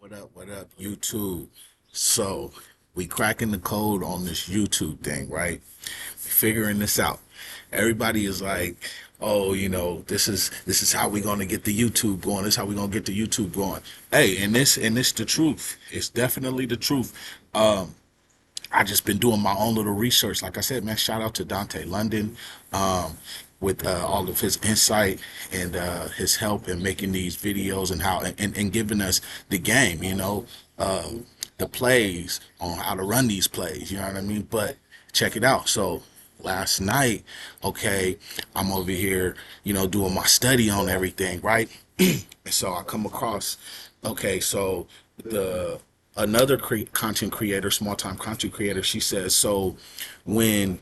What up, YouTube? So, we cracking the code on this YouTube thing, right? Figuring this out. Everybody is like, oh, this is how we gonna get the YouTube going. This is how we gonna get the YouTube going. Hey, and this the truth. It's definitely the truth. I just been doing my own little research. Like I said, man, shout out to Dante London, um, with all of his insight and his help in making these videos and how and giving us the game, uh, the plays on how to run these plays. You know what I mean? But check it out. So last night, okay, I'm over here, doing my study on everything, right? And so I come across, okay, so the another content creator, small time content creator, she says, so when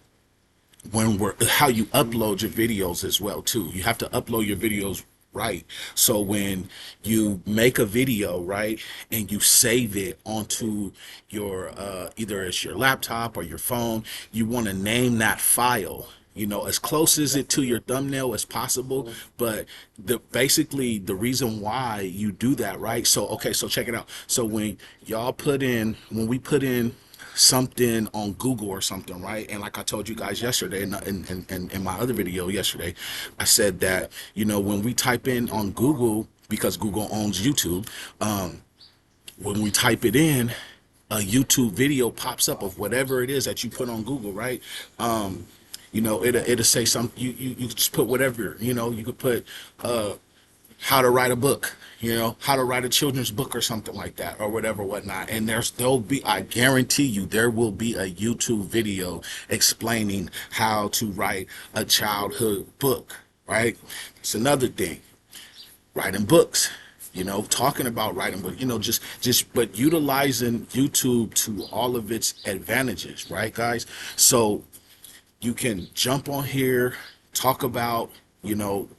we're how you upload your videos as well too. You have to upload your videos right. So when you make a video, right, and you save it onto your either it's your laptop or your phone, you want to name that file, as close as it to your thumbnail as possible. But basically the reason why you do that, right? So okay, so check it out. So when we put in something on Google or something, right? And like I told you guys yesterday, in my other video yesterday, I said that, when we type in on Google, because Google owns YouTube, when we type it in, a YouTube video pops up of whatever it is that you put on Google, right? It'll say something, you just put whatever, you could put, how to write a book, how to write a children's book or something like that or whatever, whatnot. And there'll be, I guarantee you, there will be a YouTube video explaining how to write a childhood book, right? It's another thing, writing books, talking about writing books, but utilizing YouTube to all of its advantages, right, guys? So you can jump on here, talk about,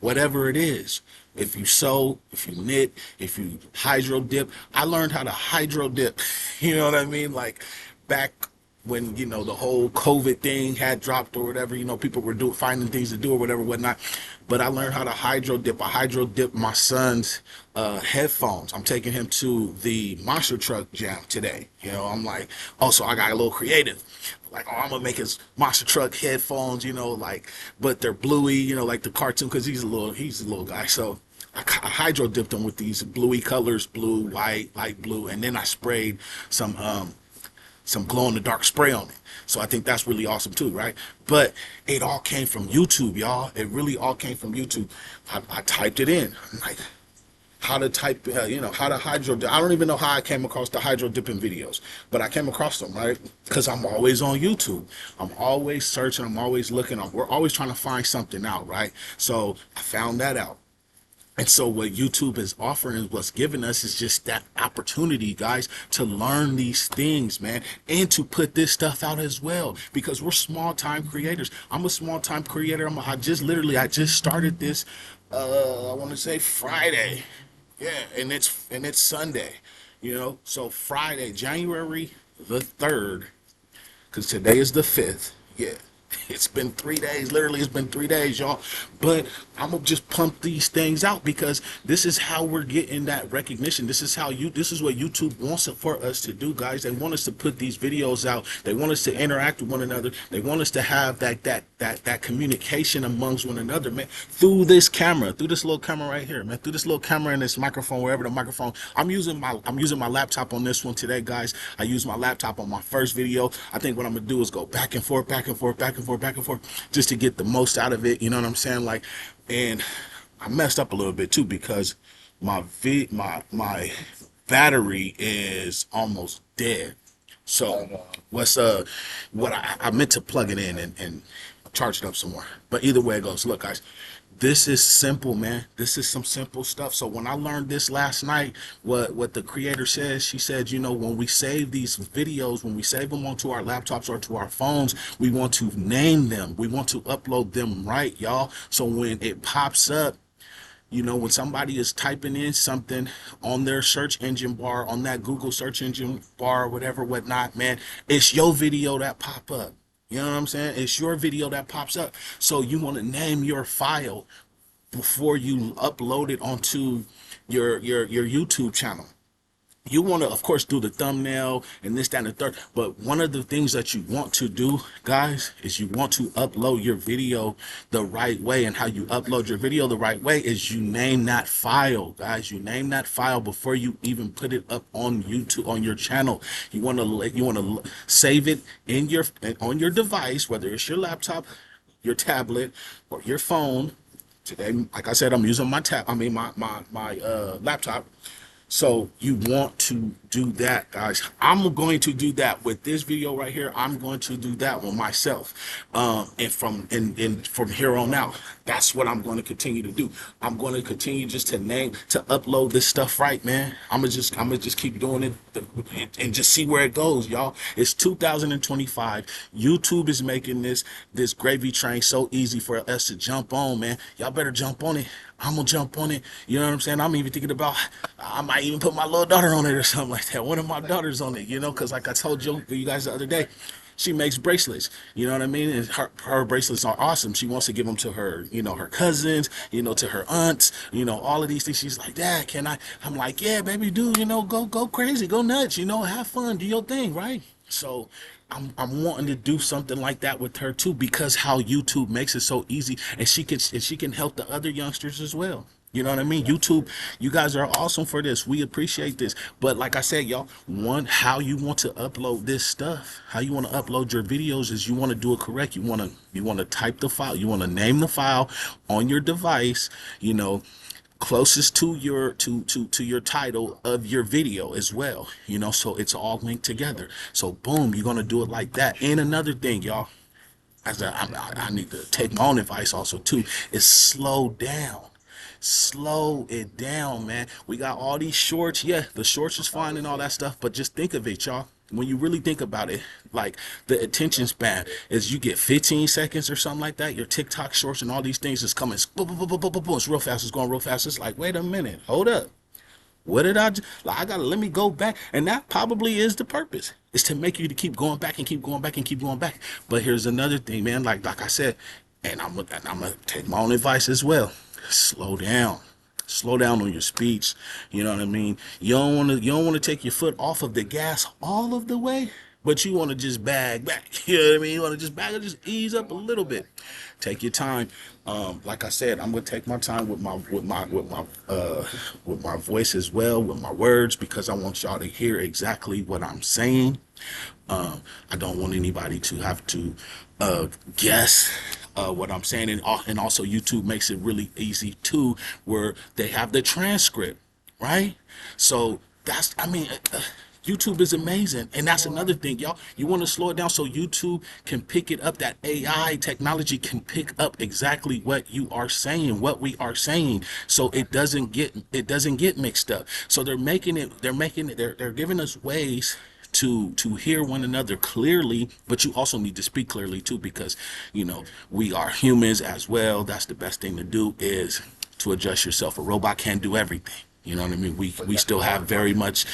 whatever it is. If you sew, if you knit, if you hydro dip. I learned how to hydro dip, you know what I mean? Like back when, the whole COVID thing had dropped or whatever, people were finding things to do or whatever, whatnot. But I learned how to hydro dip. I hydro dip my son's headphones. I'm taking him to the monster truck jam today. I'm like, oh, so I got a little creative. Like, oh, I'm gonna make his monster truck headphones, but they're bluey, like the cartoon, because he's a little guy. So I hydro dipped them with these bluey colors, blue, white, light blue, and then I sprayed some glow in the dark spray on it. So I think that's really awesome too, right? But it all came from YouTube, y'all. It really all came from YouTube. I typed it in. I'm like, how to type, how to hydro dip. I don't even know how I came across the hydro dipping videos, but I came across them, right? Because I'm always on YouTube. I'm always searching. I'm always looking. We're always trying to find something out, right? So I found that out. And so what YouTube is offering, what's giving us, is just that opportunity, guys, to learn these things, man, and to put this stuff out as well, because we're small time creators. I'm a small time creator. I just started this, I want to say Friday. Yeah, and it's Sunday, So Friday, January the 3rd, because today is the 5th. Yeah. It's been 3 days. Literally, it's been 3 days, y'all. But I'm gonna just pump these things out because this is how we're getting that recognition. This is what YouTube wants it for us to do, guys. They want us to put these videos out. They want us to interact with one another. They want us to have that communication amongst one another, man. Through this camera, through this little camera right here, man. Through this little camera and this microphone, wherever the microphone. I'm using my laptop on this one today, guys. I used my laptop on my first video. I think what I'm gonna do is go back and forth, back and forth, back and forth, back and forth, just to get the most out of it. You know what I'm saying? Like, and I messed up a little bit too because my battery is almost dead. So what I meant to plug it in and charge it up some more. But either way it goes, look, guys, this is simple, man. This is some simple stuff. So when I learned this last night, what the creator says, she said, when we save these videos, when we save them onto our laptops or to our phones, we want to name them. We want to upload them right, y'all. So when it pops up, when somebody is typing in something on their search engine bar, on that Google search engine bar, whatever, whatnot, man, it's your video that pop up. You know what I'm saying? It's your video that pops up. So you want to name your file before you upload it onto your YouTube channel. You want to, of course, do the thumbnail and this, that, and the third. But one of the things that you want to do, guys, is you want to upload your video the right way. And how you upload your video the right way is you name that file, guys. You name that file before you even put it up on YouTube, on your channel. You want to save it in your on your device, whether it's your laptop, your tablet, or your phone. Today, like I said, I'm using my laptop. So you want to do that, guys. I'm going to do that with this video right here. I'm going to do that with myself. And from here on out, that's what I'm going to continue to do. I'm going to continue just to upload this stuff right, man. I'm gonna just keep doing it and just see where it goes, y'all. It's 2025. YouTube is making this gravy train so easy for us to jump on, man. Y'all better jump on it. I'm gonna jump on it. You know what I'm saying? I'm even thinking about, I might even put my little daughter on it or something like that. One of my daughters on it, you know, because like I told you guys the other day, she makes bracelets. You know what I mean? And her bracelets are awesome. She wants to give them to her, you know, her cousins, you know, to her aunts, you know, all of these things. She's like, Dad, can I? I'm like, yeah, baby, dude, you know, go crazy, go nuts, you know, have fun, do your thing, right? So I'm wanting to do something like that with her too, because how YouTube makes it so easy, and she can help the other youngsters as well. You know what I mean? YouTube, you guys are awesome for this. We appreciate this. But like I said, y'all, how you want to upload this stuff, how you want to upload your videos is you want to do it correct. You want to type the file, you want to name the file on your device, you know, closest to your to your title of your video as well, you know, so it's all linked together. So boom, you're gonna do it like that. And another thing, y'all, I need to take my own advice also too, is slow it down, man. We got all these shorts. Yeah, the shorts is fine and all that stuff, but just think of it, y'all. When you really think about it, like the attention span is you get 15 seconds or something like that. Your TikTok shorts and all these things is coming. Boom, boom, boom, boom, boom, boom. It's real fast. It's going real fast. It's like, wait a minute. Hold up. What did I do? Like, I gotta let me go back. And that probably is the purpose. Is to make you to keep going back and keep going back and keep going back. But here's another thing, man. Like I said, and I'm gonna take my own advice as well. Slow down. Slow down on your speech. You know what I mean? You don't want to take your foot off of the gas all of the way, but you want to just bag back. You know what I mean? You want to just bag it, just ease up a little bit. Take your time. Like I said, I'm gonna take my time with my voice as well, with my words, because I want y'all to hear exactly what I'm saying. I don't want anybody to have to guess what I'm saying, and also YouTube makes it really easy too, where they have the transcript, right? So that's, I mean, YouTube is amazing. And that's another thing, y'all. You want to slow it down so YouTube can pick it up. That AI technology can pick up exactly what you are saying, what we are saying, so it doesn't get mixed up. So they're giving us ways to hear one another clearly, but you also need to speak clearly too, because you know we are humans as well. That's the best thing to do, is to adjust yourself. A robot can't do everything. You know what I mean? We still have very much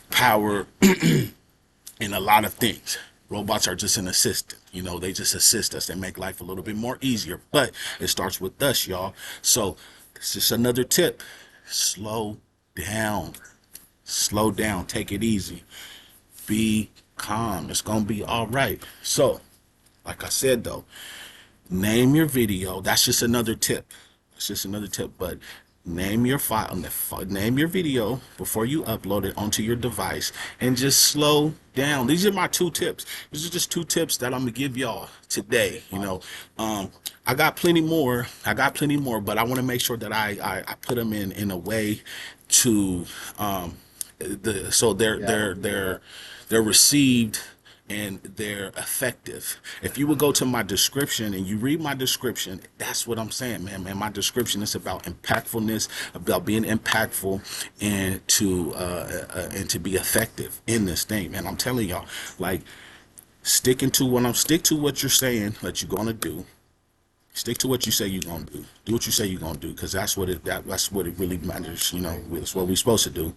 power in a lot of things. Robots are just an assistant. You know, they just assist us. They make life a little bit more easier. But it starts with us, y'all. So it's just another tip. Slow down. Slow down. Take it easy. Be calm. It's gonna be all right. So, like I said though, name your video. That's just another tip. It's just another tip. But name your file, name your video before you upload it onto your device, and just slow down. These are my 2 tips. These are just 2 tips that I'm gonna give y'all today. You know, I got plenty more. But I want to make sure that I put them in a way to so they're received and they're effective. If you would go to my description and you read my description, that's what I'm saying, man. My description is about impactfulness, about being impactful, and to be effective in this thing, man. I'm telling y'all, like, stick to what you're saying that you're gonna do. Stick to what you say you're gonna do. Do what you say you're gonna do, because that's what it really matters. You know, that's what we're supposed to do.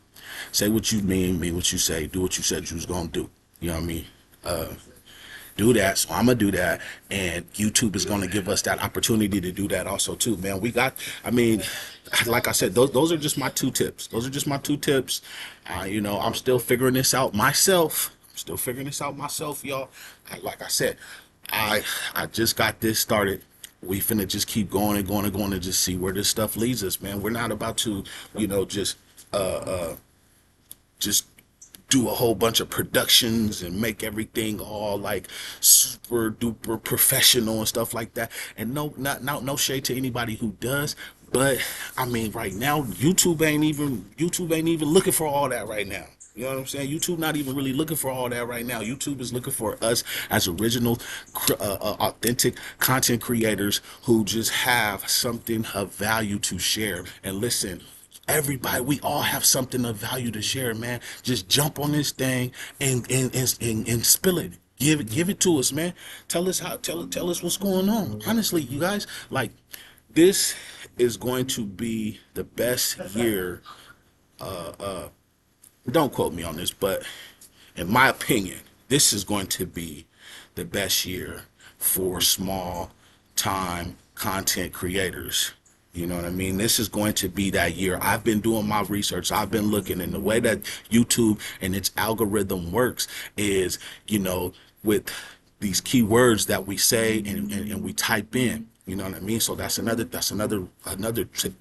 Say what you mean what you say. Do what you said you was gonna do. You know what I mean? do that. So I'm gonna do that, and YouTube is gonna give us that opportunity to do that also too, man. We got, I mean, like I said, those are just my two tips. Those are just my two tips. You know, I'm still figuring this out myself. I'm still figuring this out myself, y'all. Like I said, I just got this started. We finna just keep going and going and going and just see where this stuff leads us, man. We're not about to, you know, just do a whole bunch of productions and make everything all like super duper professional and stuff like that. And no shade to anybody who does, but I mean, right now YouTube ain't even looking for all that right now. You know what I'm saying? YouTube not even really looking for all that right now. YouTube is looking for us as original, authentic content creators who just have something of value to share. And listen, everybody, we all have something of value to share, man. Just jump on this thing and spill it. Give it to us, man. Tell us what's going on. Honestly, you guys, like, this is going to be the best year. Don't quote me on this, but in my opinion, this is going to be the best year for small time content creators. You know what I mean? This is going to be that year. I've been doing my research. I've been looking, and the way that YouTube and its algorithm works is, you know, with these keywords that we say and we type in. You know what I mean? So another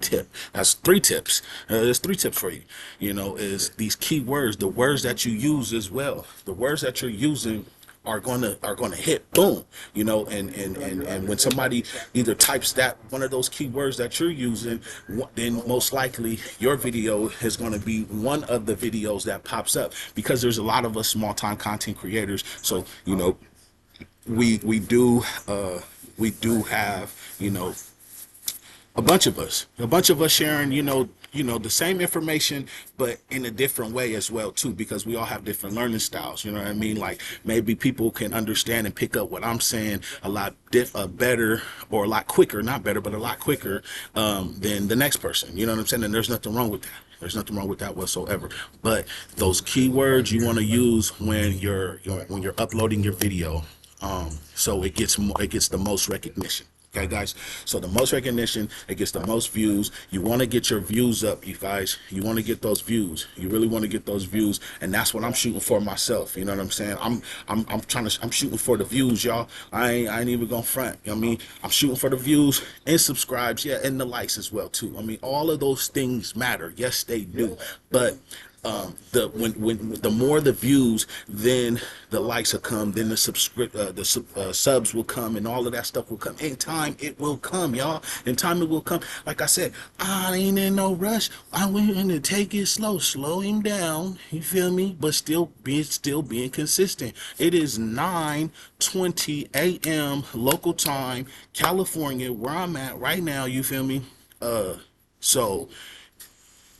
tip. That's three tips. There's three tips for you. You know, is these keywords, the words that you use as well. The words that you're using are gonna hit boom, you know, and when somebody either types that one of those keywords that you're using, then most likely your video is going to be one of the videos that pops up, because there's a lot of us small time content creators. So, you know, we do have, you know, a bunch of us sharing, the same information, but in a different way as well too, because we all have different learning styles. You know what I mean? Like, maybe people can understand and pick up what I'm saying a lot better, or a lot quicker, not better, but a lot quicker, than the next person. You know what I'm saying? And there's nothing wrong with that. There's nothing wrong with that whatsoever. But those keywords you want to use when you're uploading your video, so it gets the most recognition. Okay, guys. So the most recognition, it gets the most views. You want to get your views up, you guys. You want to get those views. You really want to get those views, and that's what I'm shooting for myself. You know what I'm saying? I'm shooting for the views, y'all. I ain't even gonna front. You know what I mean? I'm shooting for the views and subscribes, yeah, and the likes as well too. I mean, all of those things matter. Yes, they do. But the more the views, then the likes will come, then the subs will come, and all of that stuff will come. In time, it will come, y'all. In time, it will come. Like I said, I ain't in no rush. I went in to take it slow him down. You feel me? But still being consistent. It is 9:20 a.m. local time, California, where I'm at right now. You feel me? So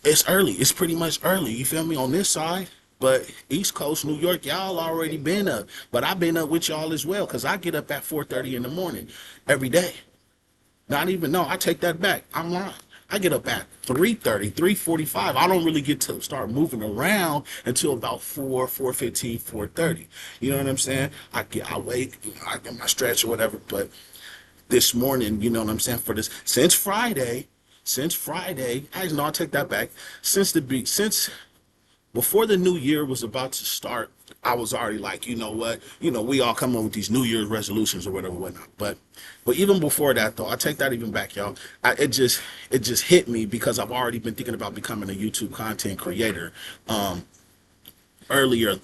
it's early. It's pretty much early. You feel me? On this side. But East Coast, New York, y'all already been up. But I've been up with y'all as well, because I get up at 4:30 in the morning every day. Not even, no, I take that back. I'm lying. I get up at 3:30, 3:45. I don't really get to start moving around until about 4:15, 4:30. You know what I'm saying? I wake, I get my stretch or whatever. But this morning, you know what I'm saying, since Friday, I know, I'll take that back. Since before the new year was about to start, I was already like, you know what, we all come up with these New Year's resolutions or whatnot. But even before that, though, I take that even back, y'all. It just hit me, because I've already been thinking about becoming a YouTube content creator, earlier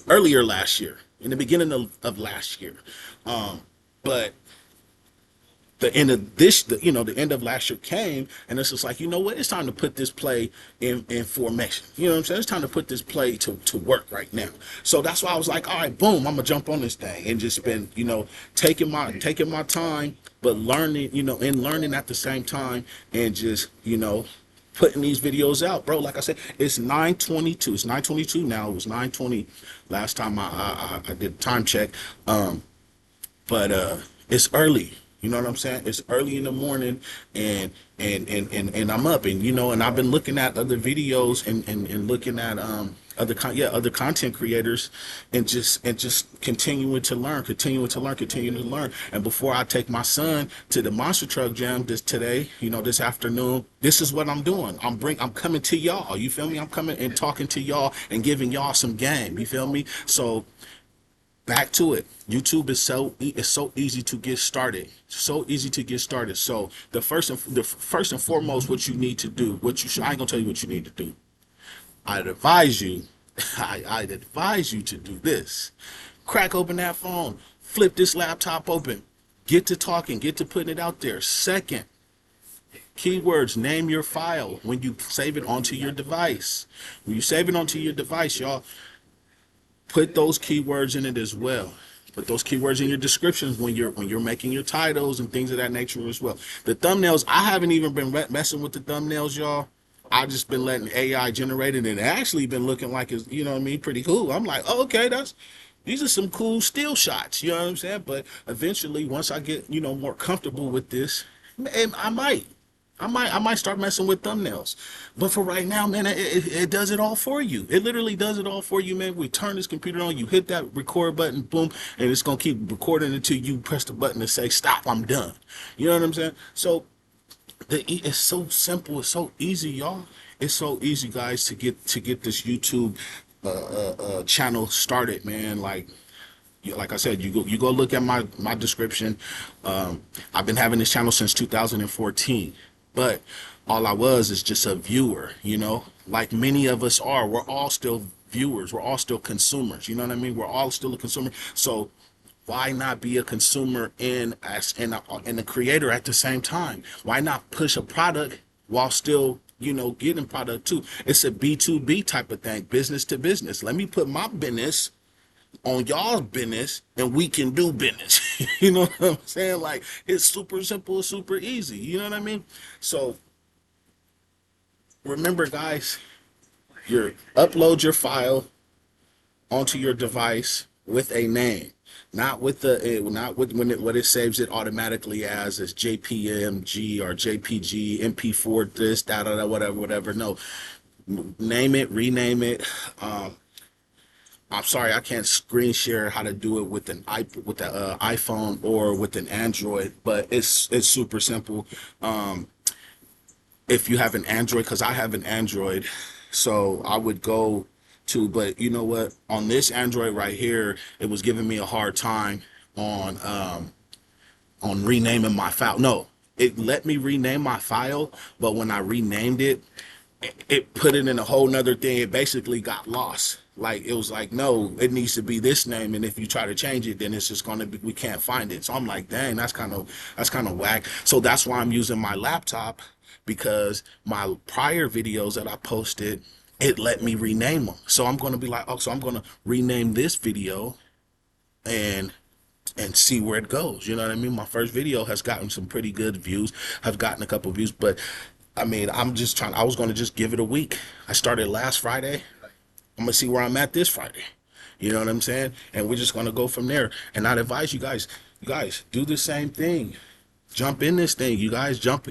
last year, in the beginning of last year, but the end of the end of last year came, and it's just like, you know what, it's time to put this play in formation. You know what I'm saying? It's time to put this play to work right now. So that's why I was like, all right, boom, I'm gonna jump on this thing and just been, taking my time, but learning, and learning at the same time, and just, putting these videos out, bro. Like I said, it's 9:22. It's 9:22 now. It was 9:20 last time I did time check. But it's early. You know what I'm saying? It's early in the morning, and I'm up, and and I've been looking at other videos and looking at other content creators, and just continuing to learn. And before I take my son to the monster truck jam today, this afternoon, this is what I'm doing. I'm coming to y'all. You feel me? I'm coming and talking to y'all and giving y'all some game. You feel me? So back to it. YouTube is so easy to get started. So easy to get started. So the first and foremost, what you need to do, I ain't gonna tell you what you need to do. I'd advise you, I'd advise you to do this. Crack open that phone, flip this laptop open, get to talking, get to putting it out there. Second, keywords, name your file when you save it onto your device. When you save it onto your device, y'all, put those keywords in it as well. Put those keywords in your descriptions when you're making your titles and things of that nature as well. The thumbnails, I haven't even been messing with the thumbnails, y'all. I've just been letting AI generate it, and it actually been looking like it's, you know what I mean, pretty cool. I'm like, oh, okay, these are some cool still shots, you know what I'm saying? But eventually, once I get, more comfortable with this, I might. I might start messing with thumbnails. But for right now, man, it does it all for you. It literally does it all for you, man. We turn this computer on, you hit that record button, boom, and it's going to keep recording until you press the button and say, stop, I'm done. You know what I'm saying? So it's so simple. It's so easy, y'all. It's so easy, guys, to get this YouTube channel started, man. Like I said, you go look at my description. I've been having this channel since 2014, but all I was is just a viewer, like many of us are. We're all still viewers. We're all still consumers. You know what I mean? We're all still a consumer. So why not be a consumer and a creator at the same time? Why not push a product while still, getting product too? It's a B2B type of thing, business to business. Let me put my business on y'all's business and we can do business. You know what I'm saying? Like, it's super simple, super easy. You know what I mean? So remember, guys, upload your file onto your device with a name, not with what it saves it automatically as JPMG or JPG, MP4, this, that, or that, whatever. No, name it, rename it. I'm sorry, I can't screen share how to do it with an iPhone or with an Android, but it's super simple. If you have an Android, because I have an Android, so I would go to, but you know what? On this Android right here, it was giving me a hard time on renaming my file. No, it let me rename my file, but when I renamed it, it put it in a whole nother thing. It basically got lost. Like, it was like, no, it needs to be this name, and if you try to change it, then it's just gonna be, we can't find it. So I'm like, dang, that's kind of whack. So that's why I'm using my laptop, because my prior videos that I posted, it let me rename them. So I'm gonna be like, oh, so I'm gonna rename this video and see where it goes. You know what I mean? My first video has gotten some pretty good views. I've gotten a couple views, but I mean, I was going to just give it a week. I started last Friday. I'm going to see where I'm at this Friday. You know what I'm saying? And we're just going to go from there. And I'd advise you guys do the same thing. Jump in this thing. You guys jump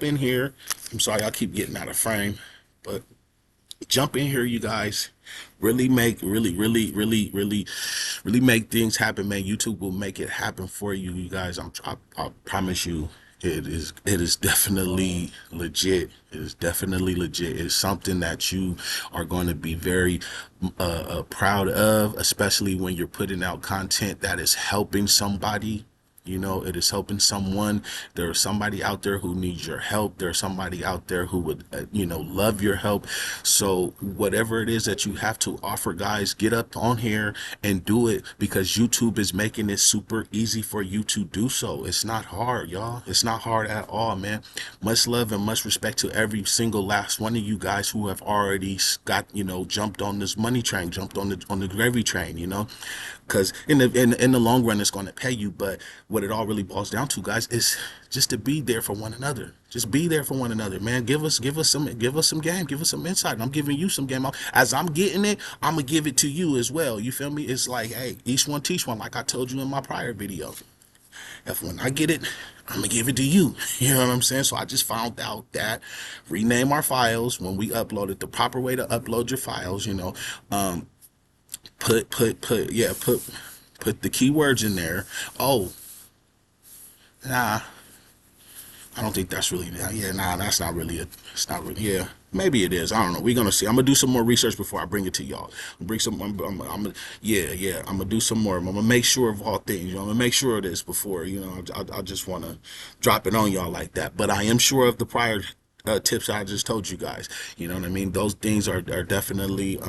in here. I'm sorry, I keep getting out of frame, but jump in here, you guys. Really make make things happen, man. YouTube will make it happen for you, you guys. I promise you, it is definitely legit. It is definitely legit. It's something that you are going to be very proud of, especially when you're putting out content that is helping somebody. It is helping someone. There's somebody out there who needs your help. There's somebody out there who would, love your help. So whatever it is that you have to offer, guys, get up on here and do it, because YouTube is making it super easy for you to do so. It's not hard, y'all. It's not hard at all, man. Much love and much respect to every single last one of you guys who have already got, jumped on this money train, jumped on the gravy train, because in the long run, it's going to pay you. But what it all really boils down to, guys, is just to be there for one another. Just be there for one another, man. Give us some game, give us some insight. I'm giving you some game. As I'm getting it, I'm gonna give it to you as well. You feel me? It's like, hey, each one teach one, like I told you in my prior video. if when I get it, I'm gonna give it to you. You know what I'm saying? So I just found out that rename our files when we upload it. The proper way to upload your files, um, put the keywords in there. Oh, nah, I don't think that's really, yeah, nah, that's not really it's not really, yeah, maybe it is. I don't know. We're gonna see. I'm gonna do some more research before I bring it to y'all. Bring some, yeah, I'm gonna do some more. I'm gonna make sure of all things. I'm gonna make sure of this before, I just wanna drop it on y'all like that. But I am sure of the prior tips I just told you guys. You know what I mean? Those things are definitely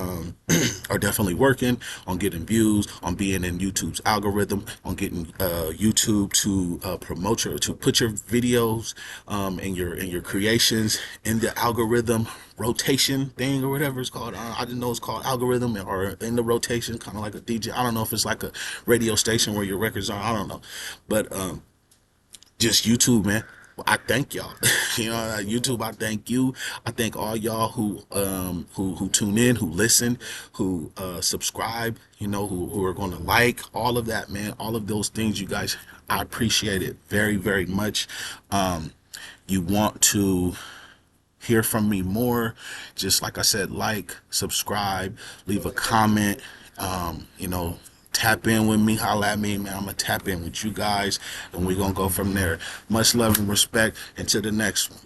are definitely working on getting views, on being in YouTube's algorithm, on getting YouTube to promote to put your videos and your creations in the algorithm rotation thing or whatever it's called. I didn't know it's called algorithm or in the rotation, kind of like a DJ. I don't know if it's like a radio station where your records are. I don't know, but just YouTube, man. I thank y'all. YouTube, I thank you. I thank all y'all who tune in, who listen, who subscribe, who are going to like all of that, man. All of those things, you guys, I appreciate it very, very much. You want to hear from me more, just like I said, like, subscribe, leave a comment, tap in with me, holla at me, man. I'm gonna tap in with you guys and we're gonna go from there. Much love and respect. Until the next one.